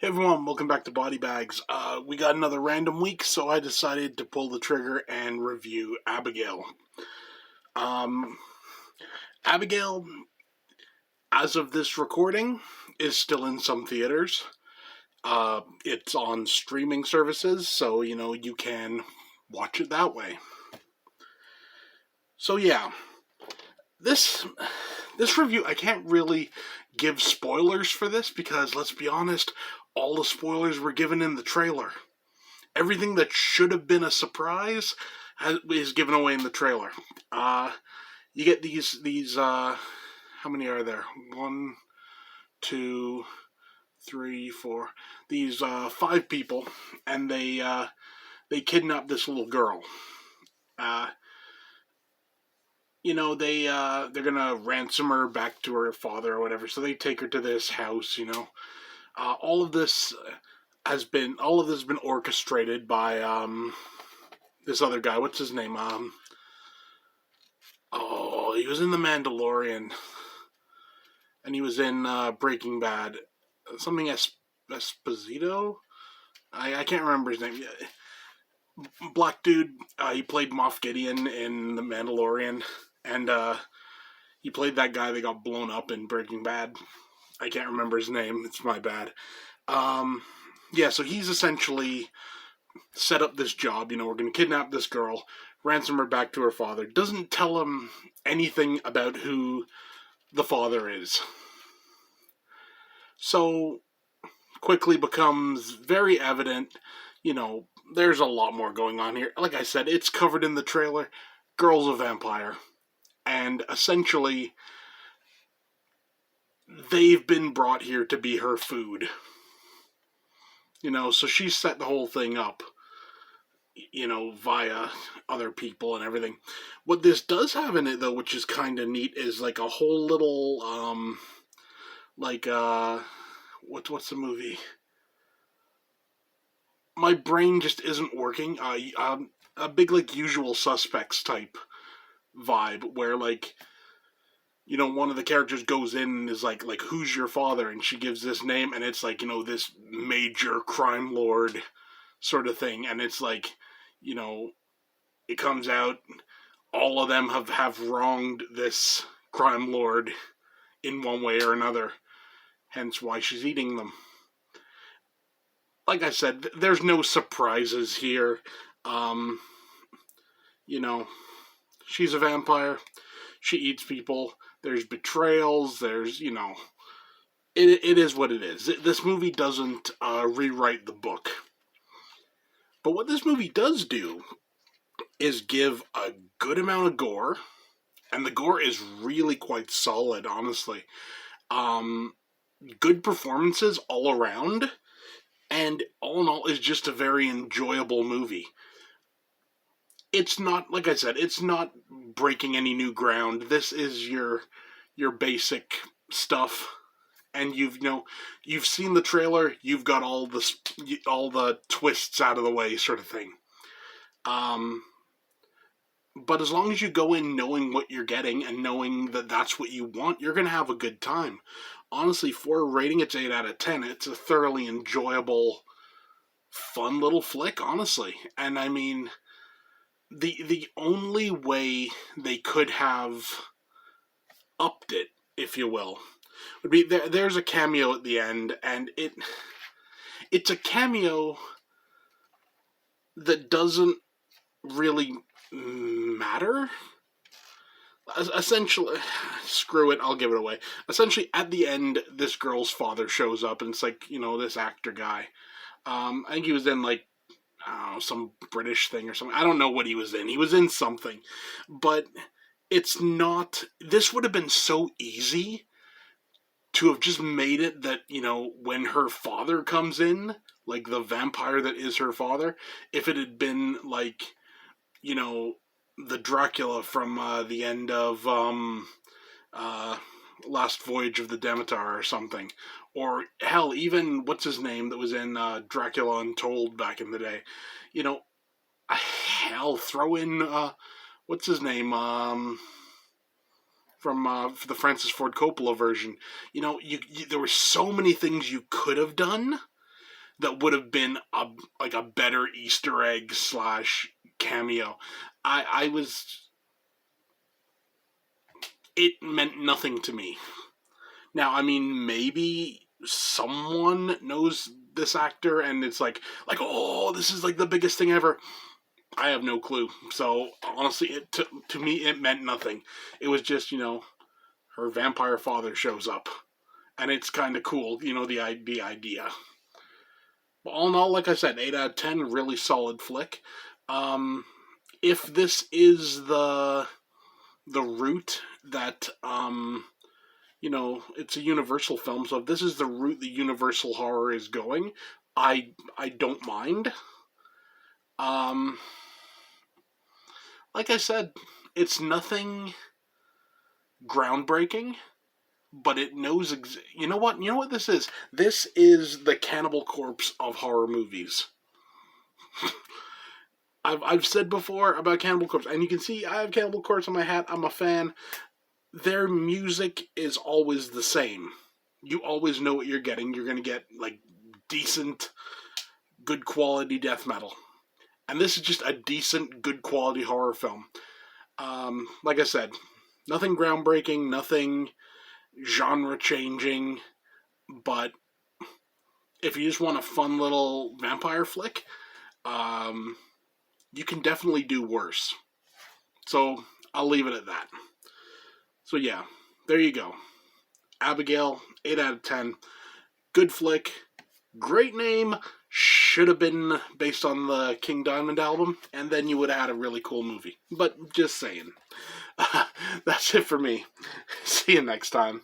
Hey everyone, welcome back to Body Bags. We got another random week, so I decided to pull the trigger and review Abigail. Um, Abigail, as of this recording, is still in some theaters. It's on streaming services, so you can watch it that way. So yeah, this review, I can't really give spoilers for this because, let's be honest, all the spoilers were given in the trailer. Everything that should have been a surprise is given away in the trailer. You get these. How many are there? 1, 2, 3, 4. These 5 people, and they kidnap this little girl. They're gonna ransom her back to her father or whatever. So they take her to this house. All of this has been orchestrated by this other guy. What's his name? He was in The Mandalorian, and he was in Breaking Bad. Something Esposito. I can't remember his name. Black dude. He played Moff Gideon in The Mandalorian, and he played that guy that got blown up in Breaking Bad. I can't remember his name. It's my bad. So he's essentially set up this job. We're going to kidnap this girl, ransom her back to her father. Doesn't tell him anything about who the father is. So quickly becomes very evident, there's a lot more going on here. Like I said, it's covered in the trailer. Girl's a vampire. And essentially, they've been brought here to be her food. So she set the whole thing up, via other people and everything. What this does have in it, though, which is kind of neat, is like a whole little, what's the movie? My brain just isn't working. A big, Usual Suspects type vibe, where, one of the characters goes in and is like, who's your father? And she gives this name, and it's this major crime lord sort of thing. And it's it comes out, all of them have wronged this crime lord in one way or another. Hence why she's eating them. Like I said, there's no surprises here. She's a vampire. She eats people. There's betrayals. There's, it is what it is. This movie doesn't rewrite the book. But what this movie does do is give a good amount of gore. And the gore is really quite solid, honestly. Good performances all around. And all in all, is just a very enjoyable movie. It's not, like I said, it's not breaking any new ground. This is your basic stuff, and you've seen the trailer. You've got all the twists out of the way, sort of thing. But as long as you go in knowing what you're getting and knowing that that's what you want, you're gonna have a good time. Honestly, for a rating, it's 8 out of 10. It's a thoroughly enjoyable, fun little flick, honestly. And I mean, the only way they could have upped it, if you will, would be there's a cameo at the end, and it's a cameo that doesn't really matter. Essentially, screw it, I'll give it away. Essentially, at the end, this girl's father shows up, and it's this actor guy. I think he was in some British thing or something. I don't know what he was in. He was in something. But it's not... This would have been so easy to have just made it that, when her father comes in, the vampire that is her father, if it had been the Dracula from the end of Last Voyage of the Demeter or something. Or, hell, even, what's his name that was in Dracula Untold back in the day? Hell, throw in, what's his name, from the Francis Ford Coppola version. There were so many things you could have done, that would have been a better Easter egg / cameo. I was. It meant nothing to me. Now, I mean, maybe someone knows this actor and it's like, oh, this is like the biggest thing ever. I have no clue. So honestly, to me it meant nothing. It was just, her vampire father shows up, and it's kind of cool, the idea. But all in all, like I said, 8 out of 10, really solid flick. If this is the route that it's a Universal film, so if this is the route the Universal horror is going, I don't mind. Like I said, it's nothing groundbreaking, but it knows. You know what? You know what this is? This is the Cannibal Corpse of horror movies. I've said before about Cannibal Corpse, and you can see I have Cannibal Corpse on my hat. I'm a fan. Their music is always the same. You always know what you're getting. You're going to get, like, decent, good quality death metal. And this is just a decent, good quality horror film. Like I said, nothing groundbreaking, nothing genre changing, but if you just want a fun little vampire flick, you can definitely do worse. So I'll leave it at that. So yeah, there you go. Abigail, 8 out of 10. Good flick. Great name. Should have been based on the King Diamond album, and then you would have had a really cool movie. But just saying. That's it for me. See you next time.